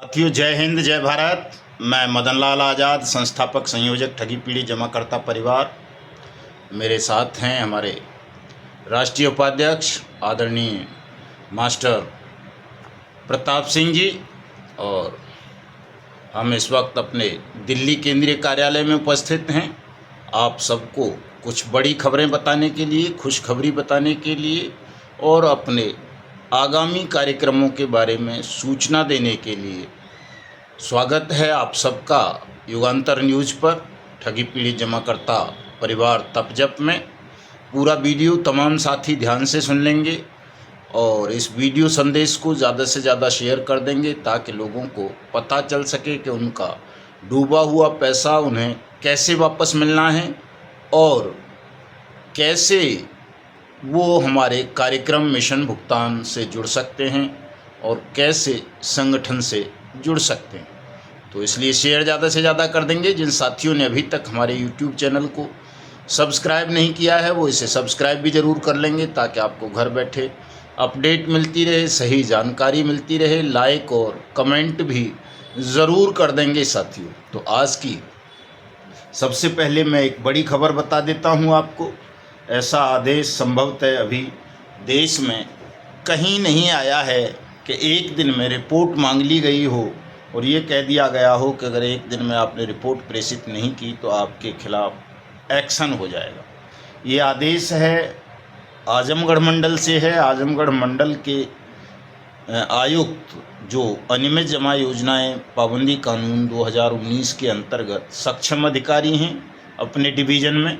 साथियों, जय हिंद, जय भारत। मैं मदन लाल आज़ाद, संस्थापक संयोजक ठगी पीढ़ी जमाकर्ता परिवार। मेरे साथ हैं हमारे राष्ट्रीय उपाध्यक्ष आदरणीय मास्टर प्रताप सिंह जी, और हम इस वक्त अपने दिल्ली केंद्रीय कार्यालय में उपस्थित हैं आप सबको कुछ बड़ी खबरें बताने के लिए, खुशखबरी बताने के लिए और अपने आगामी कार्यक्रमों के बारे में सूचना देने के लिए। स्वागत है आप सबका युगांतर न्यूज़ पर, ठगी पीढ़ी जमाकर्ता परिवार तपजप में। पूरा वीडियो तमाम साथी ध्यान से सुन लेंगे और इस वीडियो संदेश को ज़्यादा से ज़्यादा शेयर कर देंगे ताकि लोगों को पता चल सके कि उनका डूबा हुआ पैसा उन्हें कैसे वापस मिलना है और कैसे वो हमारे कार्यक्रम मिशन भुगतान से जुड़ सकते हैं और कैसे संगठन से जुड़ सकते हैं। तो इसलिए शेयर ज़्यादा से ज़्यादा कर देंगे। जिन साथियों ने अभी तक हमारे YouTube चैनल को सब्सक्राइब नहीं किया है वो इसे सब्सक्राइब भी ज़रूर कर लेंगे ताकि आपको घर बैठे अपडेट मिलती रहे, सही जानकारी मिलती रहे। लाइक और कमेंट भी ज़रूर कर देंगे साथियों। तो आज की सबसे पहले मैं एक बड़ी खबर बता देता हूं आपको। ऐसा आदेश संभवतः अभी देश में कहीं नहीं आया है कि एक दिन में रिपोर्ट मांग ली गई हो और ये कह दिया गया हो कि अगर एक दिन में आपने रिपोर्ट प्रेषित नहीं की तो आपके खिलाफ एक्शन हो जाएगा। ये आदेश है आजमगढ़ मंडल से है। आजमगढ़ मंडल के आयुक्त जो अनियमित जमा योजनाएं पाबंदी कानून 2019 के अंतर्गत सक्षम अधिकारी हैं अपने डिवीज़न में,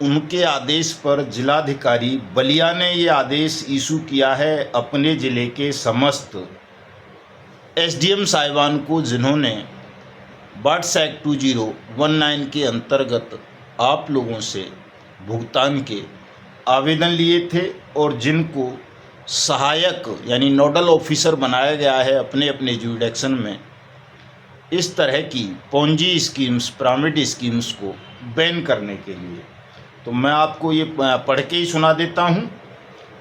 उनके आदेश पर जिलाधिकारी बलिया ने ये आदेश इशू किया है अपने ज़िले के समस्त एसडीएम साहिबान को, जिन्होंने बट्स एक्ट 2019 के अंतर्गत आप लोगों से भुगतान के आवेदन लिए थे और जिनको सहायक यानी नोडल ऑफिसर बनाया गया है अपने अपने जुरिडिक्शन में इस तरह की पोंजी स्कीम्स, पिरामिड स्कीम्स को बैन करने के लिए। तो मैं आपको ये पढ़ के ही सुना देता हूँ।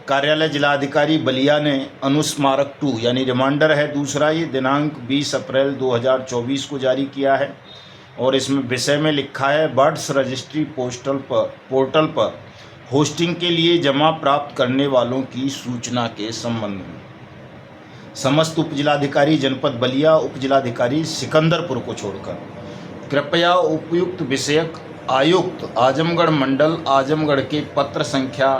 कार्यालय जिलाधिकारी बलिया ने अनुस्मारक 2 यानी रिमाइंडर है दूसरा, ये दिनांक 20 अप्रैल 2024 को जारी किया है और इसमें विषय में लिखा है बर्ड्स रजिस्ट्री पोर्टल पर होस्टिंग के लिए जमा प्राप्त करने वालों की सूचना के संबंध में समस्त उप जिलाधिकारी जनपद बलिया, उप जिलाधिकारी सिकंदरपुर को छोड़कर कृपया उपयुक्त विषयक आयुक्त आजमगढ़ मंडल आजमगढ़ के पत्र संख्या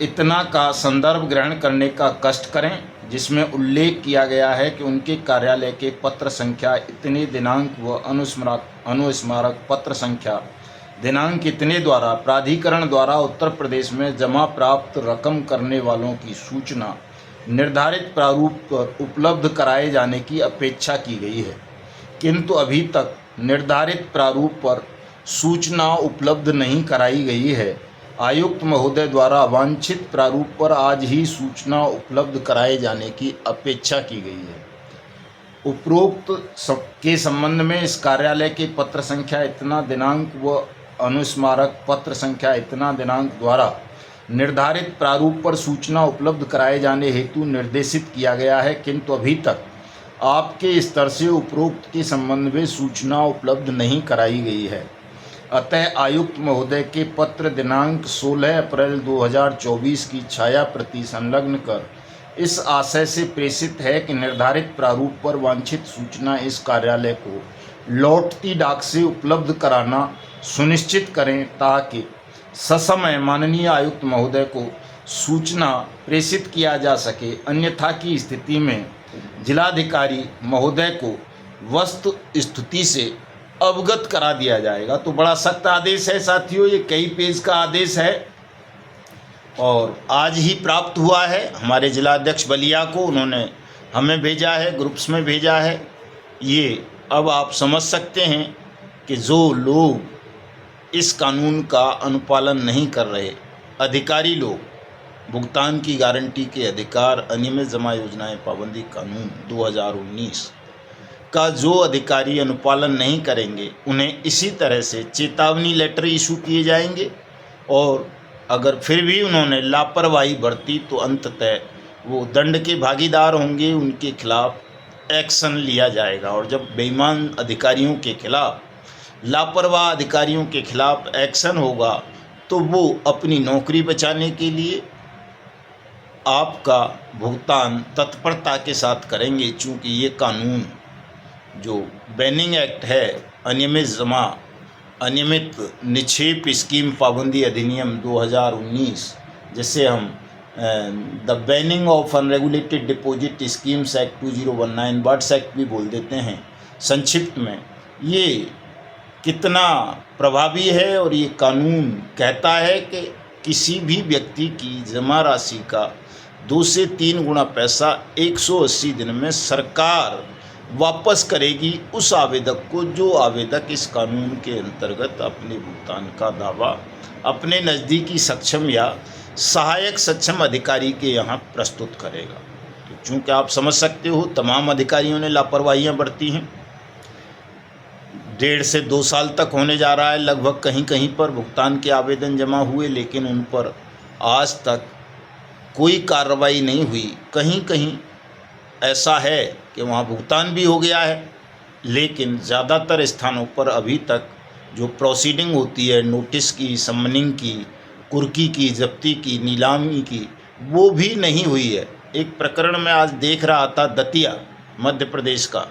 इतना का संदर्भ ग्रहण करने का कष्ट करें, जिसमें उल्लेख किया गया है कि उनके कार्यालय के पत्र संख्या इतने दिनांक व अनुस्मारक पत्र संख्या दिनांक इतने द्वारा प्राधिकरण द्वारा उत्तर प्रदेश में जमा प्राप्त रकम करने वालों की सूचना निर्धारित प्रारूप पर उपलब्ध कराए जाने की अपेक्षा की गई है, किंतु अभी तक निर्धारित प्रारूप पर सूचना उपलब्ध नहीं कराई गई है। आयुक्त महोदय द्वारा वांछित प्रारूप पर आज ही सूचना उपलब्ध कराए जाने की अपेक्षा की गई है। उपरोक्त के संबंध में इस कार्यालय के पत्र संख्या इतना दिनांक व अनुस्मारक पत्र संख्या इतना दिनांक द्वारा निर्धारित प्रारूप पर सूचना उपलब्ध कराए जाने हेतु निर्देशित किया गया है, किंतु अभी तक आपके स्तर से उपरोक्त के संबंध में सूचना उपलब्ध नहीं कराई गई है। अतः आयुक्त महोदय के पत्र दिनांक 16 अप्रैल 2024 की छाया प्रति संलग्न कर इस आशय से प्रेषित है कि निर्धारित प्रारूप पर वांछित सूचना इस कार्यालय को लौटती डाक से उपलब्ध कराना सुनिश्चित करें ताकि ससमय माननीय आयुक्त महोदय को सूचना प्रेषित किया जा सके। अन्यथा की स्थिति में जिलाधिकारी महोदय को वस्तु स्थिति से अवगत करा दिया जाएगा। तो बड़ा सख्त आदेश है साथियों, ये कई पेज का आदेश है और आज ही प्राप्त हुआ है हमारे जिलाध्यक्ष बलिया को, उन्होंने हमें भेजा है, ग्रुप्स में भेजा है। ये अब आप समझ सकते हैं कि जो लोग इस कानून का अनुपालन नहीं कर रहे, अधिकारी लोग, भुगतान की गारंटी के अधिकार अनियमित जमा योजनाएं पाबंदी कानून 2019 का जो अधिकारी अनुपालन नहीं करेंगे उन्हें इसी तरह से चेतावनी लेटर इशू किए जाएंगे और अगर फिर भी उन्होंने लापरवाही बरती तो अंततः वो दंड के भागीदार होंगे, उनके खिलाफ एक्शन लिया जाएगा। और जब बेईमान अधिकारियों के खिलाफ, लापरवाह अधिकारियों के खिलाफ एक्शन होगा तो वो अपनी नौकरी बचाने के लिए आपका भुगतान तत्परता के साथ करेंगे। चूँकि ये कानून जो बैनिंग एक्ट है, अनियमित निक्षेप स्कीम पाबंदी अधिनियम 2019, जिसे हम the banning of unregulated deposit schemes act 2019 birds act भी बोल देते हैं संक्षिप्त में, ये कितना प्रभावी है। और ये कानून कहता है कि किसी भी व्यक्ति की जमा राशि का 2 से 3 गुना पैसा 180 दिन में सरकार वापस करेगी उस आवेदक को, जो आवेदक इस कानून के अंतर्गत अपने भुगतान का दावा अपने नज़दीकी सक्षम या सहायक सक्षम अधिकारी के यहाँ प्रस्तुत करेगा। तो चूँकि आप समझ सकते हो तमाम अधिकारियों ने लापरवाहियाँ बरती हैं। 1.5 से 2 साल तक होने जा रहा है लगभग कहीं कहीं पर भुगतान के आवेदन जमा हुए, लेकिन उन पर आज तक कोई कार्रवाई नहीं हुई। कहीं कहीं ऐसा है कि वहाँ भुगतान भी हो गया है, लेकिन ज़्यादातर स्थानों पर अभी तक जो प्रोसीडिंग होती है, नोटिस की, समनिंग की, कुर्की की, जब्ती की, नीलामी की, वो भी नहीं हुई है। एक प्रकरण में आज देख रहा था, दतिया मध्य प्रदेश का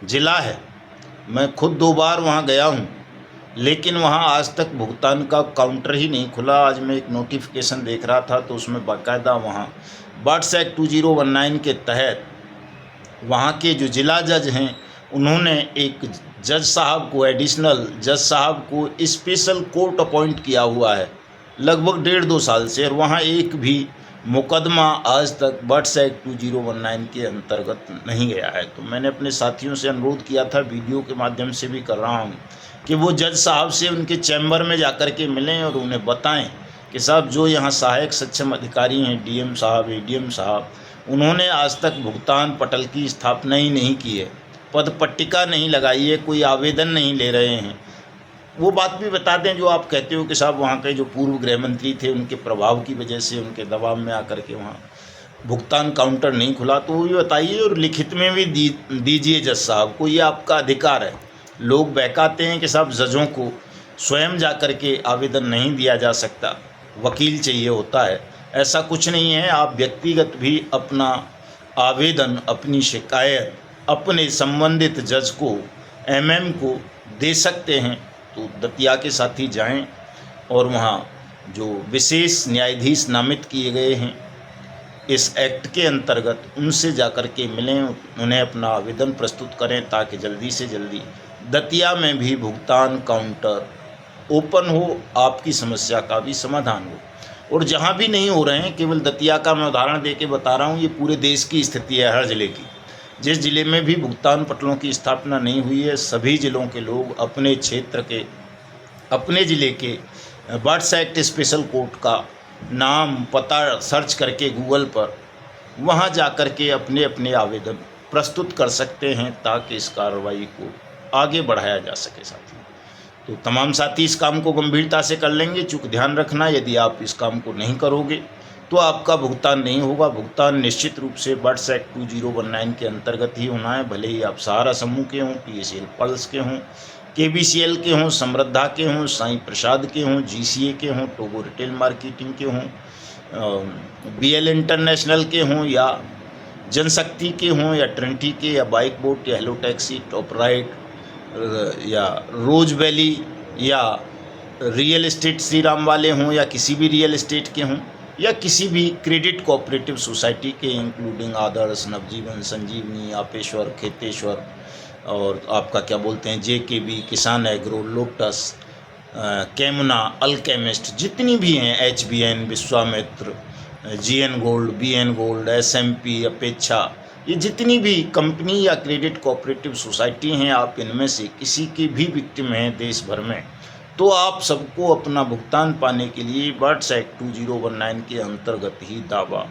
ज़िला है, मैं खुद 2 बार वहाँ गया हूँ, लेकिन वहाँ आज तक भुगतान का काउंटर ही नहीं खुला। आज मैं एक नोटिफिकेशन देख रहा था तो उसमें बाकायदा वहाँ बर्ड्स एक्ट 2019 के तहत वहाँ के जो जिला जज हैं उन्होंने एक जज साहब को, एडिशनल जज साहब को स्पेशल कोर्ट अपॉइंट किया हुआ है लगभग 1.5-2 साल से, और वहाँ एक भी मुकदमा आज तक बर्ड्स एक्ट 2019 के अंतर्गत नहीं गया है। तो मैंने अपने साथियों से अनुरोध किया था, वीडियो के माध्यम से भी कर रहा हूँ, कि वो जज साहब से उनके चैम्बर में जाकर के मिलें और उन्हें बताएं कि साहब जो यहाँ सहायक सक्षम अधिकारी हैं, डीएम साहब, एडीएम साहब, उन्होंने आज तक भुगतान पटल की स्थापना ही नहीं की है, पद पट्टिका नहीं लगाई है, कोई आवेदन नहीं ले रहे हैं। वो बात भी बता दें जो आप कहते हो कि साहब वहाँ के जो पूर्व गृह मंत्री थे उनके प्रभाव की वजह से, उनके दबाव में आकर के वहाँ भुगतान काउंटर नहीं खुला, तो वो भी बताइए और लिखित में भी दीजिए जज साहब को, ये आपका अधिकार है। लोग बहकाते हैं कि साहब जजों को स्वयं जा कर के आवेदन नहीं दिया जा सकता, वकील चाहिए होता है। ऐसा कुछ नहीं है, आप व्यक्तिगत भी अपना आवेदन, अपनी शिकायत अपने संबंधित जज को, एमएम को दे सकते हैं। तो दतिया के साथी जाएं और वहाँ जो विशेष न्यायाधीश नामित किए गए हैं इस एक्ट के अंतर्गत, उनसे जाकर के मिलें, उन्हें अपना आवेदन प्रस्तुत करें ताकि जल्दी से जल्दी दतिया में भी भुगतान काउंटर ओपन हो, आपकी समस्या का भी समाधान हो। और जहाँ भी नहीं हो रहे हैं, केवल दतिया का मैं उदाहरण दे के बता रहा हूँ, ये पूरे देश की स्थिति है, हर ज़िले की। जिस ज़िले में भी भुगतान पटलों की स्थापना नहीं हुई है, सभी ज़िलों के लोग अपने क्षेत्र के, अपने ज़िले के बर्ड्स एक्ट स्पेशल कोर्ट का नाम पता सर्च करके गूगल पर वहाँ जा कर के अपने अपने आवेदन प्रस्तुत कर सकते हैं ताकि इस कार्रवाई को आगे बढ़ाया जा सके। साथियों, तो तमाम साथी इस काम को गंभीरता से कर लेंगे। चूँकि ध्यान रखना, यदि आप इस काम को नहीं करोगे तो आपका भुगतान नहीं होगा। भुगतान निश्चित रूप से बर्ड्स एक्ट 2019 के अंतर्गत ही होना है, भले ही आप सहारा समूह के हों, PSL पल्स के हों, KBCL के हों, समृद्धा के हों, साईं प्रसाद के हों, GCA के हों, टोगो रिटेल मार्केटिंग के हों, BL इंटरनेशनल के हों, या जनशक्ति के हों, या ट्रिनिटी के, या बाइक बोट, या हेलो टैक्सी, टॉप राइड, या रोज वैली, या रियल एस्टेट श्री राम वाले हों, या किसी भी रियल एस्टेट के हों, या किसी भी क्रेडिट कोऑपरेटिव सोसाइटी के, इंक्लूडिंग आदर्श, नवजीवन, संजीवनी, आपेश्वर, खेतेश्वर, और आपका क्या बोलते हैं JKB, किसान एग्रो, लोटस, कैमुना, अल्केमिस्ट, जितनी भी हैं, HBN, Vishwamitra, GN gold, BN gold, SMP, अपेक्षा, ये जितनी भी कंपनी या क्रेडिट कोऑपरेटिव सोसाइटी हैं, आप इनमें से किसी की भी विक्टिम हैं देश भर में, तो आप सबको अपना भुगतान पाने के लिए बर्ड्स एक्ट 2019 के अंतर्गत ही दावा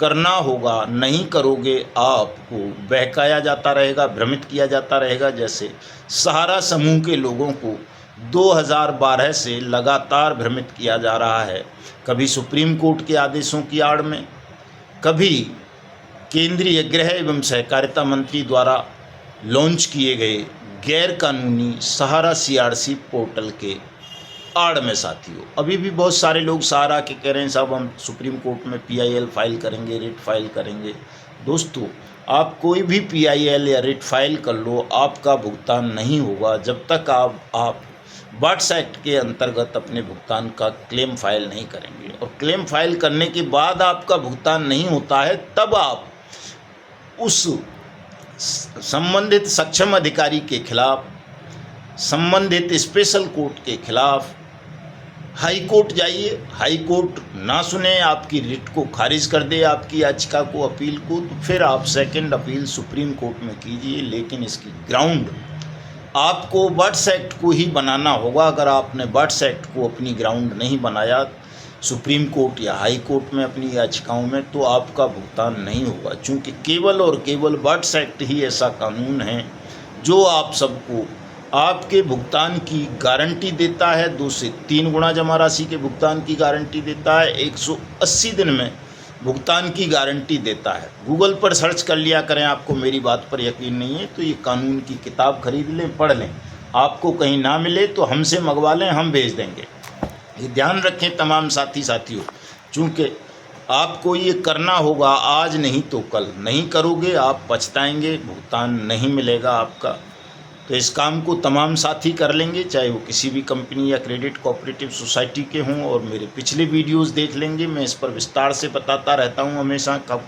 करना होगा। नहीं करोगे आपको बहकाया जाता रहेगा, भ्रमित किया जाता रहेगा। जैसे सहारा समूह के लोगों को 2012 से लगातार भ्रमित किया जा रहा है, कभी सुप्रीम कोर्ट के आदेशों की आड़ में, कभी केंद्रीय गृह एवं सहकारिता मंत्री द्वारा लॉन्च किए गए गैर कानूनी सहारा सीआरसी पोर्टल के आड़ में साथियों अभी भी बहुत सारे लोग सहारा के कह रहे हैं साहब हम सुप्रीम कोर्ट में पीआईएल फाइल करेंगे, रिट फाइल करेंगे। दोस्तों, आप कोई भी पीआईएल या रिट फाइल कर लो, आपका भुगतान नहीं होगा जब तक आप बर्ड्स एक्ट के अंतर्गत अपने भुगतान का क्लेम फाइल नहीं करेंगे। और क्लेम फाइल करने के बाद आपका भुगतान नहीं होता है, तब आप उस संबंधित सक्षम अधिकारी के खिलाफ, संबंधित स्पेशल कोर्ट के खिलाफ हाई कोर्ट जाइए। हाई कोर्ट ना सुने, आपकी रिट को खारिज कर दे, आपकी याचिका को, अपील को, तो फिर आप सेकंड अपील सुप्रीम कोर्ट में कीजिए। लेकिन इसकी ग्राउंड आपको बर्ड्स एक्ट को ही बनाना होगा। अगर आपने बर्ड्स एक्ट को अपनी ग्राउंड नहीं बनाया सुप्रीम कोर्ट या हाई कोर्ट में अपनी याचिकाओं में, तो आपका भुगतान नहीं होगा। चूँकि केवल और केवल बर्ड्स एक्ट ही ऐसा कानून है जो आप सबको आपके भुगतान की गारंटी देता है। 2 से 3 गुना जमा राशि के भुगतान की गारंटी देता है। 180 दिन में भुगतान की गारंटी देता है। गूगल पर सर्च कर लिया करें, आपको मेरी बात पर यकीन नहीं है तो ये कानून की किताब खरीद लें, पढ़ लें। आपको कहीं ना मिले तो हमसे मंगवा लें, हम भेज देंगे। ये ध्यान रखें तमाम साथियों, चूँकि आपको ये करना होगा, आज नहीं तो कल। नहीं करोगे आप पछताएंगे, भुगतान नहीं मिलेगा आपका। तो इस काम को तमाम साथी कर लेंगे, चाहे वो किसी भी कंपनी या क्रेडिट कोऑपरेटिव सोसाइटी के हों। और मेरे पिछले वीडियोस देख लेंगे, मैं इस पर विस्तार से बताता रहता हूं हमेशा, कब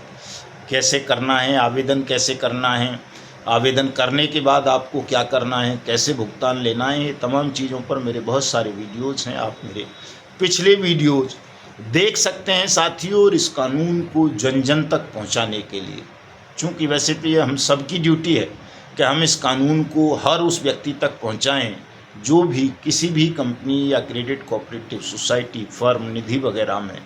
कैसे करना है, आवेदन कैसे करना है, आवेदन करने के बाद आपको क्या करना है, कैसे भुगतान लेना है। ये तमाम चीज़ों पर मेरे बहुत सारे वीडियोज़ हैं, आप मेरे पिछले वीडियोज़ देख सकते हैं साथियों। और इस कानून को जन जन तक पहुँचाने के लिए, चूँकि वैसे तो ये हम सबकी ड्यूटी है कि हम इस कानून को हर उस व्यक्ति तक पहुंचाएं जो भी किसी भी कंपनी या क्रेडिट कोऑपरेटिव सोसाइटी, फर्म, निधि वगैरह में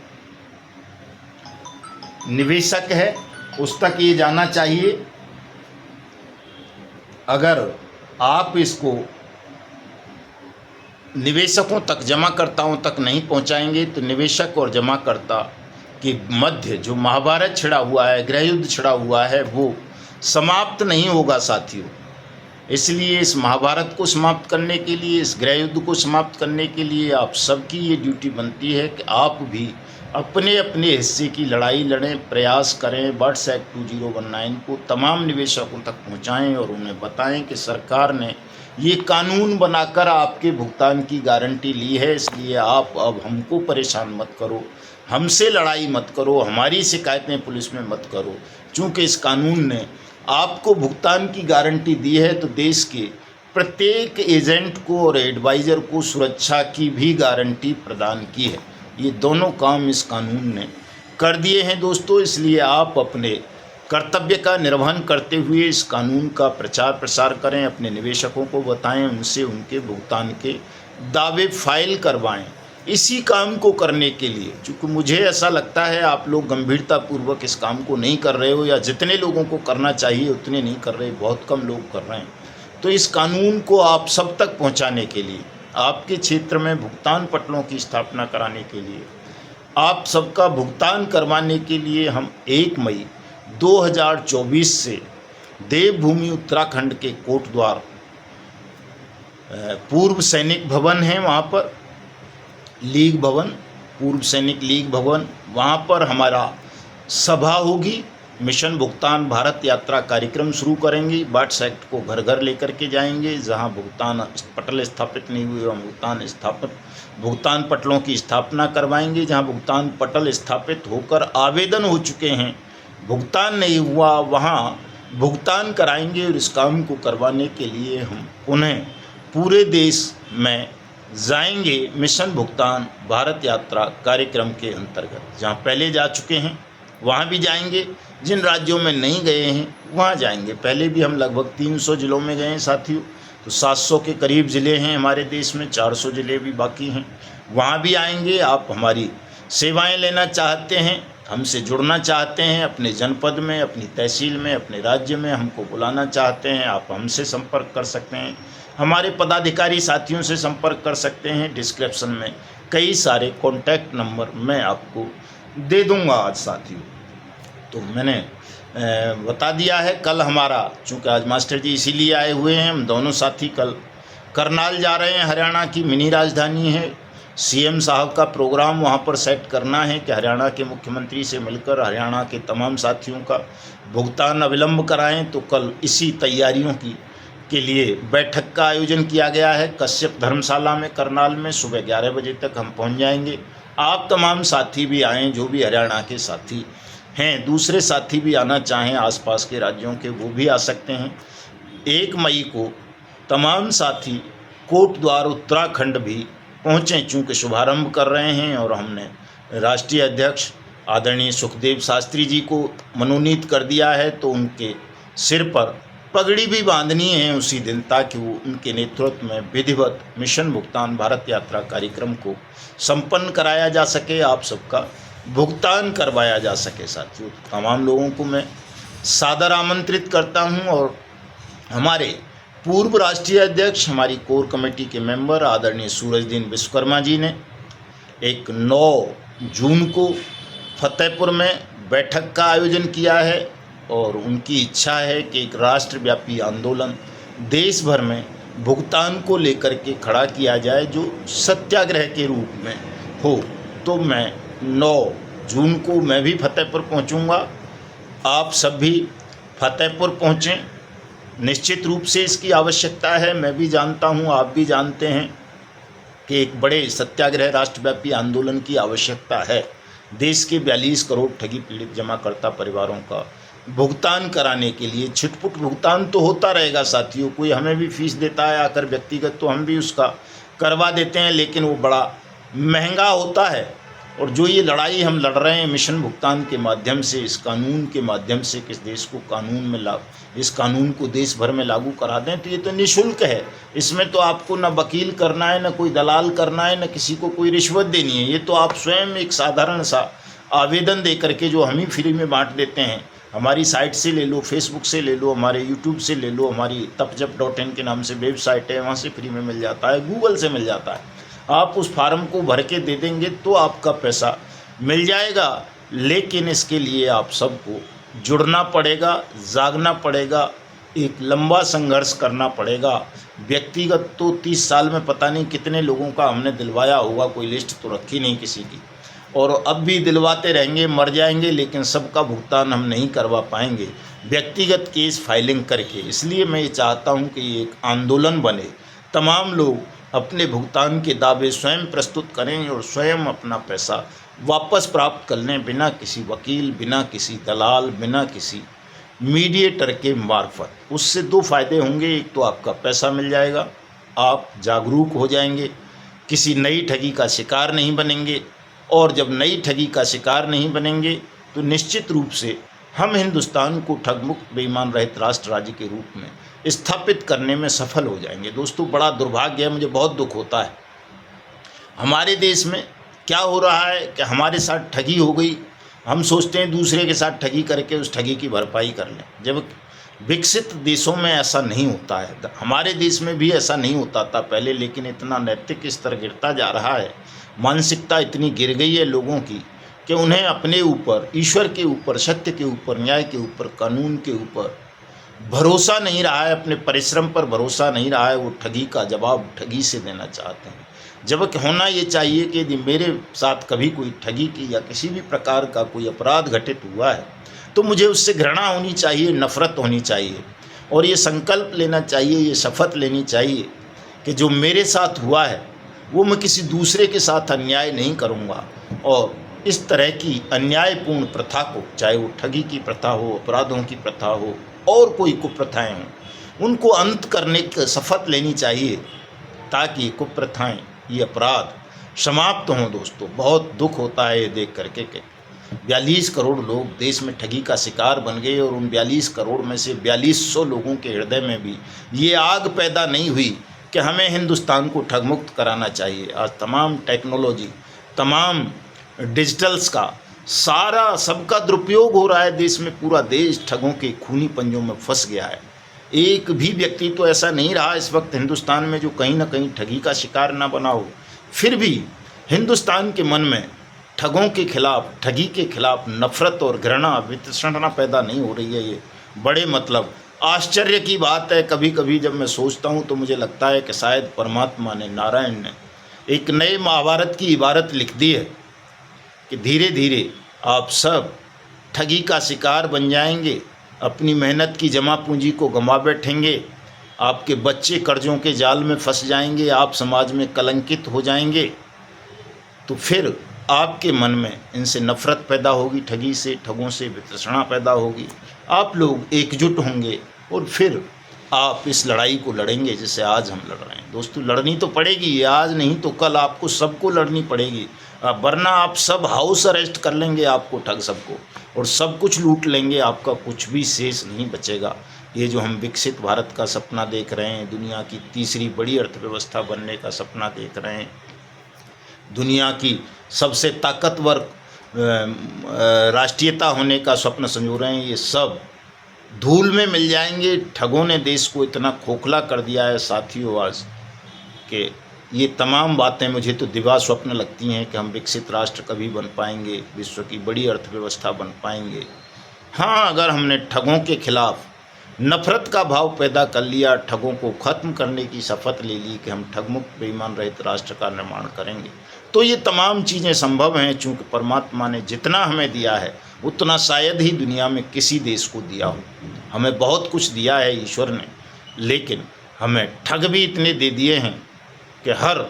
निवेशक है, उस तक ये जाना चाहिए। अगर आप इसको निवेशकों तक, जमाकर्ताओं तक नहीं पहुंचाएंगे तो निवेशक और जमाकर्ता के मध्य जो महाभारत छिड़ा हुआ है, गृह युद्ध छिड़ा हुआ है, वो समाप्त नहीं होगा साथियों। इसलिए इस महाभारत को समाप्त करने के लिए, इस गृह युद्ध को समाप्त करने के लिए आप सबकी ये ड्यूटी बनती है कि आप भी अपने अपने हिस्से की लड़ाई लड़ें, प्रयास करें। बर्ड्स एक्ट 2019 को तमाम निवेशकों तक पहुंचाएं और उन्हें बताएं कि सरकार ने ये कानून बनाकर आपके भुगतान की गारंटी ली है। इसलिए आप अब हमको परेशान मत करो, हमसे लड़ाई मत करो, हमारी शिकायतें पुलिस में मत करो। चूँकि इस कानून ने आपको भुगतान की गारंटी दी है तो देश के प्रत्येक एजेंट को और एडवाइज़र को सुरक्षा की भी गारंटी प्रदान की है। ये दोनों काम इस कानून ने कर दिए हैं दोस्तों। इसलिए आप अपने कर्तव्य का निर्वहन करते हुए इस कानून का प्रचार प्रसार करें, अपने निवेशकों को बताएं, उनसे उनके भुगतान के दावे फाइल करवाएं। इसी काम को करने के लिए, चूँकि मुझे ऐसा लगता है आप लोग गंभीरतापूर्वक इस काम को नहीं कर रहे हो, या जितने लोगों को करना चाहिए उतने नहीं कर रहे, बहुत कम लोग कर रहे हैं। तो इस कानून को आप सब तक पहुंचाने के लिए, आपके क्षेत्र में भुगतान पटलों की स्थापना कराने के लिए, आप सबका भुगतान करवाने के लिए हम 1 मई 2024 से देवभूमि उत्तराखंड के कोटद्वार पूर्व सैनिक भवन है, वहाँ पर लीग भवन, पूर्व सैनिक लीग भवन, वहाँ पर हमारा सभा होगी। मिशन भुगतान भारत यात्रा कार्यक्रम शुरू करेंगे। बर्ड्स एक्ट को घर घर लेकर के जाएंगे, जहाँ भुगतान पटल स्थापित नहीं हुए वहाँ भुगतान पटलों की स्थापना करवाएंगे। जहाँ भुगतान पटल स्थापित होकर आवेदन हो चुके हैं, भुगतान नहीं हुआ, वहाँ भुगतान कराएंगे। और इस काम को करवाने के लिए हम उन्हें पूरे देश में जाएंगे मिशन भुगतान भारत यात्रा कार्यक्रम के अंतर्गत। जहाँ पहले जा चुके हैं वहाँ भी जाएंगे, जिन राज्यों में नहीं गए हैं वहाँ जाएंगे। पहले भी हम लगभग 300 जिलों में गए हैं साथियों, तो 700 के करीब ज़िले हैं हमारे देश में, 400 ज़िले भी बाकी हैं, वहाँ भी आएंगे। आप हमारी सेवाएं लेना चाहते हैं, हमसे जुड़ना चाहते हैं, अपने जनपद में, अपनी तहसील में, अपने राज्य में हमको बुलाना चाहते हैं, आप हमसे संपर्क कर सकते हैं, हमारे पदाधिकारी साथियों से संपर्क कर सकते हैं। डिस्क्रिप्शन में कई सारे कॉन्टैक्ट नंबर मैं आपको दे दूंगा आज साथियों। तो मैंने बता दिया है। कल हमारा, चूँकि आज मास्टर जी इसीलिए आए हुए हैं, हम दोनों साथी कल करनाल जा रहे हैं। हरियाणा की मिनी राजधानी है। सीएम साहब का प्रोग्राम वहाँ पर सेट करना है कि हरियाणा के मुख्यमंत्री से मिलकर हरियाणा के तमाम साथियों का भुगतान अविलंब कराएं। तो कल इसी तैयारियों के लिए बैठक का आयोजन किया गया है कश्यप धर्मशाला में करनाल में। सुबह 11 बजे तक हम पहुँच जाएंगे। आप तमाम साथी भी आएँ, जो भी हरियाणा के साथी हैं। दूसरे साथी भी आना चाहें आसपास के राज्यों के, वो भी आ सकते हैं। 1 मई को तमाम साथी कोटद्वार उत्तराखंड भी पहुँचें, चूँकि शुभारंभ कर रहे हैं। और हमने राष्ट्रीय अध्यक्ष आदरणीय सुखदेव शास्त्री जी को मनोनीत कर दिया है, तो उनके सिर पर पगड़ी भी बांधनी है उसी दिन, ताकि वो उनके नेतृत्व में विधिवत मिशन भुगतान भारत यात्रा कार्यक्रम को संपन्न कराया जा सके, आप सबका भुगतान करवाया जा सके। साथियों, तमाम लोगों को मैं सादर आमंत्रित करता हूं। और हमारे पूर्व राष्ट्रीय अध्यक्ष, हमारी कोर कमेटी के मेंबर आदरणीय सूरजदीन विश्वकर्मा जी ने एक 9 जून को फतेहपुर में बैठक का आयोजन किया है। और उनकी इच्छा है कि एक राष्ट्रव्यापी आंदोलन देश भर में भुगतान को लेकर के खड़ा किया जाए, जो सत्याग्रह के रूप में हो। तो मैं 9 जून को मैं भी फतेहपुर पहुंचूंगा। आप सब भी फतेहपुर पहुंचें। निश्चित रूप से इसकी आवश्यकता है। मैं भी जानता हूं, आप भी जानते हैं कि एक बड़े सत्याग्रह राष्ट्रव्यापी आंदोलन की आवश्यकता है। देश के 42 करोड़ ठगी पीड़ित जमाकर्ता परिवारों का भुगतान कराने के लिए। छिटपुट भुगतान तो होता रहेगा साथियों, कोई हमें भी फीस देता है आकर व्यक्तिगत, तो हम भी उसका करवा देते हैं, लेकिन वो बड़ा महंगा होता है। और जो ये लड़ाई हम लड़ रहे हैं मिशन भुगतान के माध्यम से, इस कानून के माध्यम से, किस देश को कानून में इस कानून को देश भर में लागू करा दें, तो ये तो निःशुल्क है। इसमें तो आपको न वकील करना है, न कोई दलाल करना है, न किसी को कोई रिश्वत देनी है। ये तो आप स्वयं एक साधारण सा आवेदन दे करके, जो हम ही फ्री में बांट देते हैं, हमारी साइट से ले लो, फेसबुक से ले लो, हमारे यूट्यूब से ले लो, हमारी तपजप.in के नाम से वेबसाइट है, वहाँ से फ्री में मिल जाता है, गूगल से मिल जाता है। आप उस फार्म को भर के दे देंगे तो आपका पैसा मिल जाएगा। लेकिन इसके लिए आप सबको जुड़ना पड़ेगा, जागना पड़ेगा, एक लंबा संघर्ष करना पड़ेगा। व्यक्तिगत तो 30 साल में पता नहीं कितने लोगों का हमने दिलवाया होगा, कोई लिस्ट तो रखी नहीं किसी की, और अब भी दिलवाते रहेंगे, मर जाएंगे, लेकिन सबका भुगतान हम नहीं करवा पाएंगे व्यक्तिगत केस फाइलिंग करके। इसलिए मैं ये चाहता हूँ कि ये एक आंदोलन बने, तमाम लोग अपने भुगतान के दावे स्वयं प्रस्तुत करें और स्वयं अपना पैसा वापस प्राप्त कर लें, बिना किसी वकील, बिना किसी दलाल, बिना किसी मीडिएटर के मार्फत। उससे 2 फायदे होंगे। एक तो आपका पैसा मिल जाएगा, आप जागरूक हो जाएंगे, किसी नई ठगी का शिकार नहीं बनेंगे। और जब नई ठगी का शिकार नहीं बनेंगे तो निश्चित रूप से हम हिंदुस्तान को ठगमुक्त बेईमान रहित राष्ट्र राज्य के रूप में स्थापित करने में सफल हो जाएंगे। दोस्तों, बड़ा दुर्भाग्य है, मुझे बहुत दुख होता है। हमारे देश में क्या हो रहा है कि हमारे साथ ठगी हो गई, हम सोचते हैं दूसरे के साथ ठगी करके उस ठगी की भरपाई कर लें, जब विकसित देशों में ऐसा नहीं होता है। हमारे देश में भी ऐसा नहीं होता था पहले, लेकिन इतना नैतिक स्तर गिरता जा रहा है, मानसिकता इतनी गिर गई है लोगों की कि उन्हें अपने ऊपर, ईश्वर के ऊपर, सत्य के ऊपर, न्याय के ऊपर, कानून के ऊपर भरोसा नहीं रहा है, अपने परिश्रम पर भरोसा नहीं रहा है। वो ठगी का जवाब ठगी से देना चाहते हैं, जबकि होना ये चाहिए कि यदि मेरे साथ कभी कोई ठगी की या किसी भी प्रकार का कोई अपराध घटित हुआ है तो मुझे उससे घृणा होनी चाहिए, नफरत होनी चाहिए, और ये संकल्प लेना चाहिए, ये शपथ लेनी चाहिए कि जो मेरे साथ हुआ है वो मैं किसी दूसरे के साथ अन्याय नहीं करूँगा। और इस तरह की अन्यायपूर्ण प्रथा को, चाहे वो ठगी की प्रथा हो, अपराधों की प्रथा हो, और कोई कुप्रथाएं हों, उनको अंत करने की शपथ लेनी चाहिए, ताकि कुप्रथाएं, ये अपराध समाप्त हों। दोस्तों, बहुत दुख होता है ये देख करके कि 42 करोड़ लोग देश में ठगी का शिकार बन गए, और उन 42 करोड़ में से 4200 लोगों के हृदय में भी ये आग पैदा नहीं हुई कि हमें हिंदुस्तान को ठगमुक्त कराना चाहिए। आज तमाम टेक्नोलॉजी, तमाम डिजिटल्स का सारा सबका दुरुपयोग हो रहा है देश में। पूरा देश ठगों के खूनी पंजों में फंस गया है। एक भी व्यक्ति तो ऐसा नहीं रहा इस वक्त हिंदुस्तान में जो कहीं ना कहीं ठगी का शिकार ना बना हो। फिर भी हिंदुस्तान के मन में ठगों के खिलाफ, ठगी के खिलाफ नफरत और घृणा, वितृष्णा पैदा नहीं हो रही है। ये बड़े मतलब आश्चर्य की बात है। कभी कभी जब मैं सोचता हूँ तो मुझे लगता है कि शायद परमात्मा ने, नारायण ने एक नए महाभारत की इबारत लिख दी है कि धीरे धीरे आप सब ठगी का शिकार बन जाएंगे, अपनी मेहनत की जमा पूंजी को गंवा बैठेंगे, आपके बच्चे कर्जों के जाल में फंस जाएंगे, आप समाज में कलंकित हो जाएंगे। तो फिर आपके मन में इनसे नफरत पैदा होगी, ठगी से, ठगों से वितृष्णा पैदा होगी। आप लोग एकजुट होंगे और फिर आप इस लड़ाई को लड़ेंगे जैसे आज हम लड़ रहे हैं। दोस्तों, लड़नी तो पड़ेगी, ये आज नहीं तो कल आपको सबको लड़नी पड़ेगी, वरना आप सब हाउस अरेस्ट कर लेंगे आपको, ठग सबको, और सब कुछ लूट लेंगे, आपका कुछ भी शेष नहीं बचेगा। ये जो हम विकसित भारत का सपना देख रहे हैं, दुनिया की तीसरी बड़ी अर्थव्यवस्था बनने का सपना देख रहे हैं, दुनिया की सबसे ताकतवर राष्ट्रीयता होने का स्वप्न संजो रहे हैं, ये सब धूल में मिल जाएंगे। ठगों ने देश को इतना खोखला कर दिया है साथियों आज कि ये तमाम बातें मुझे तो दिवा स्वप्न लगती हैं कि हम विकसित राष्ट्र कभी बन पाएंगे, विश्व की बड़ी अर्थव्यवस्था बन पाएंगे। हाँ, अगर हमने ठगों के खिलाफ नफरत का भाव पैदा कर लिया, ठगों को ख़त्म करने की शपथ ले ली कि हम ठगमुक्त बेईमान रहित राष्ट्र का निर्माण करेंगे, तो ये तमाम चीज़ें संभव हैं। चूँकि परमात्मा ने जितना हमें दिया है उतना शायद ही दुनिया में किसी देश को दिया हो। हमें बहुत कुछ दिया है ईश्वर ने, लेकिन हमें ठग भी इतने दे दिए हैं कि हर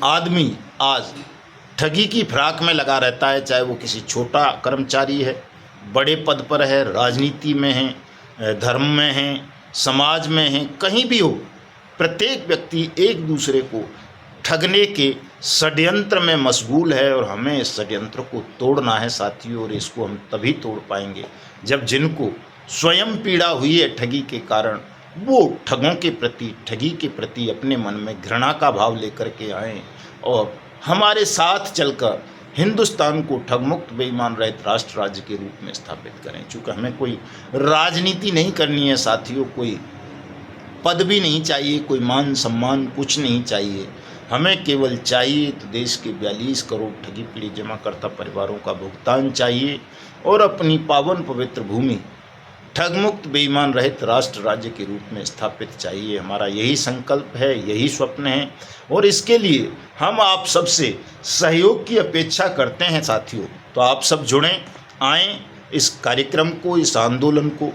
आदमी आज ठगी की फिराक में लगा रहता है, चाहे वो किसी छोटा कर्मचारी है, बड़े पद पर है, राजनीति में है, धर्म में है, समाज में है, कहीं भी हो, प्रत्येक व्यक्ति एक दूसरे को ठगने के षड्यंत्र में मशगूल है। और हमें इस षड्यंत्र को तोड़ना है साथियों, और इसको हम तभी तोड़ पाएंगे जब जिनको स्वयं पीड़ा हुई है ठगी के कारण, वो ठगों के प्रति, ठगी के प्रति अपने मन में घृणा का भाव लेकर के आएँ और हमारे साथ चलकर हिंदुस्तान को ठगमुक्त बेईमान रहित राष्ट्र राज्य के रूप में स्थापित करें। चूँकि हमें कोई राजनीति नहीं करनी है साथियों, कोई पद भी नहीं चाहिए, कोई मान सम्मान कुछ नहीं चाहिए। हमें केवल चाहिए तो देश के 42 करोड़ ठगी पीड़ित जमाकर्ता परिवारों का भुगतान चाहिए और अपनी पावन पवित्र भूमि ठगमुक्त बेईमान रहित राष्ट्र राज्य के रूप में स्थापित चाहिए। हमारा यही संकल्प है, यही स्वप्न है, और इसके लिए हम आप सबसे सहयोग की अपेक्षा करते हैं साथियों। तो आप सब जुड़ें, आएँ, इस कार्यक्रम को, इस आंदोलन को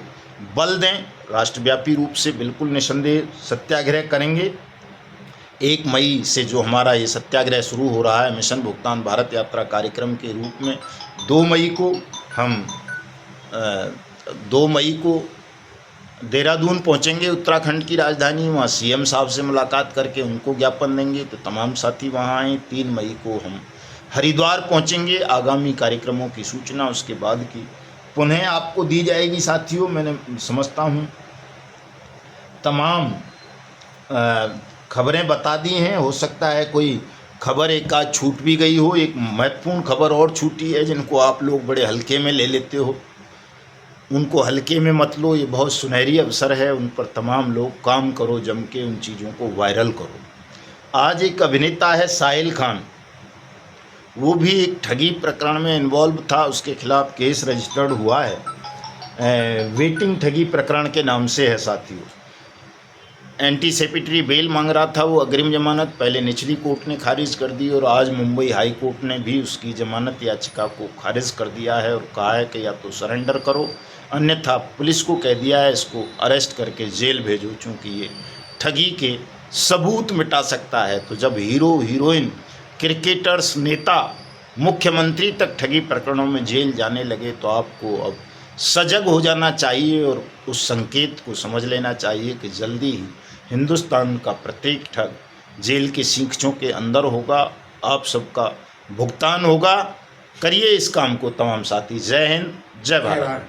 बल दें। राष्ट्रव्यापी रूप से बिल्कुल निसंदेह सत्याग्रह करेंगे। 1 मई से जो हमारा ये सत्याग्रह शुरू हो रहा है मिशन भुगतान भारत यात्रा कार्यक्रम के रूप में, 2 मई को हम 2 मई को देहरादून पहुंचेंगे, उत्तराखंड की राजधानी। वहाँ सीएम साहब से मुलाकात करके उनको ज्ञापन देंगे, तो तमाम साथी वहाँ आएँ। 3 मई को हम हरिद्वार पहुंचेंगे। आगामी कार्यक्रमों की सूचना उसके बाद की पुनः आपको दी जाएगी साथियों। मैंने समझता हूँ तमाम खबरें बता दी हैं। हो सकता है कोई खबर एक आध छूट भी गई हो। एक महत्वपूर्ण खबर और छूटी है जिनको आप लोग बड़े हल्के में ले लेते हो, उनको हल्के में मत लो। ये बहुत सुनहरी अवसर है, उन पर तमाम लोग काम करो, जम के उन चीज़ों को वायरल करो। आज एक अभिनेता है साहिल खान, वो भी एक ठगी प्रकरण में इन्वॉल्व था, उसके खिलाफ केस रजिस्टर्ड हुआ है, वेटिंग ठगी प्रकरण के नाम से है साथियों। एंटीसिपेटरी बेल मांग रहा था वो, अग्रिम जमानत। पहले निचली कोर्ट ने खारिज कर दी और आज मुंबई हाई कोर्ट ने भी उसकी जमानत याचिका को खारिज कर दिया है और कहा है कि या तो सरेंडर करो, अन्यथा पुलिस को कह दिया है इसको अरेस्ट करके जेल भेजो, चूँकि ये ठगी के सबूत मिटा सकता है। तो जब हीरो हीरोइन, क्रिकेटर्स, नेता, मुख्यमंत्री तक ठगी प्रकरणों में जेल जाने लगे तो आपको अब सजग हो जाना चाहिए और उस संकेत को समझ लेना चाहिए कि जल्दी ही हिंदुस्तान का प्रत्येक ठग जेल के सींखों के अंदर होगा। आप सबका भुगतान होगा। करिए इस काम को तमाम साथी। जय हिंद, जय भारत।